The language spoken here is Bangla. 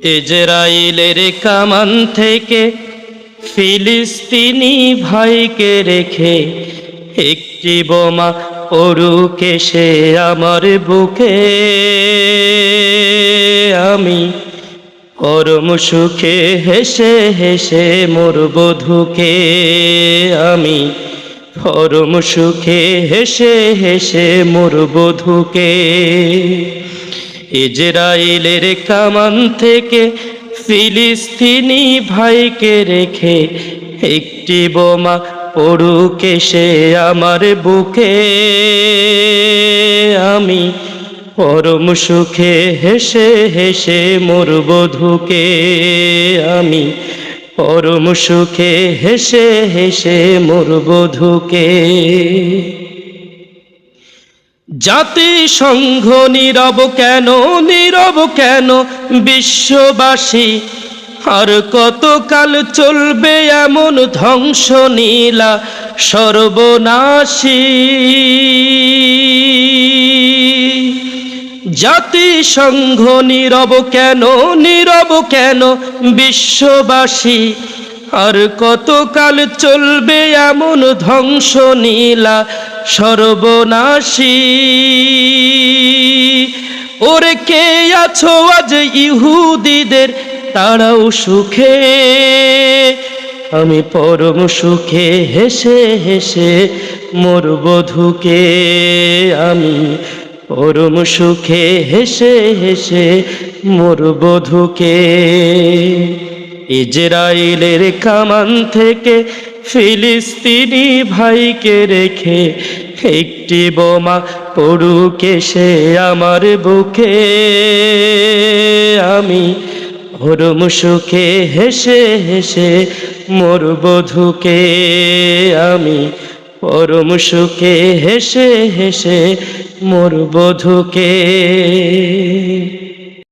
ইজরাইলের কামান থেকে ফিলিস্তিনি ভাইকে রেখে একটি বোমা পড়ুক এসে আমার বুকে, আমি পরম সুখে হেসে হেসে মরব ধুকে। আমি পরম সুখে হেসে হেসে মরব ধুকে। ইজরাইলের কামান থেকে ফিলিস্তিনি ভাইকে রেখে একটি বোমা পড়ুক এসে আমার বুকে, আমি পরম সুখে হেসে হেসে মরব ধুকে। আমি পরম সুখে হেসে হেসে মরব ধুকে। জাতিসংঘ নীরব কেন, নীরব কেন বিশ্ববাসী? আর কতকাল চলবে এমন ধ্বংস নীলা সর্বনাশী? জাতিসংঘ নীরব কেন, নীরব কেন বিশ্ববাসী? আর কতকাল চলবে এমন ধ্বংস নীলা সর্বনাশী? ওরে কে আছো আজ ইহুদিদের তারাও সুখে, আমি পরম সুখে হেসে হেসে মরব ধুকে। আমি পরম সুখে হেসে হেসে মরব ধুকে। ইজরাইলের কামান থেকে ফিলিস্তিনি ভাইকে রেখে একটি বোমা পড়ুক এসে আমার বুকে, আমি পরম সুখে হেসে হেসে মরব ধুকে। আমি পরম সুখে হেসে হেসে মরব ধুকে।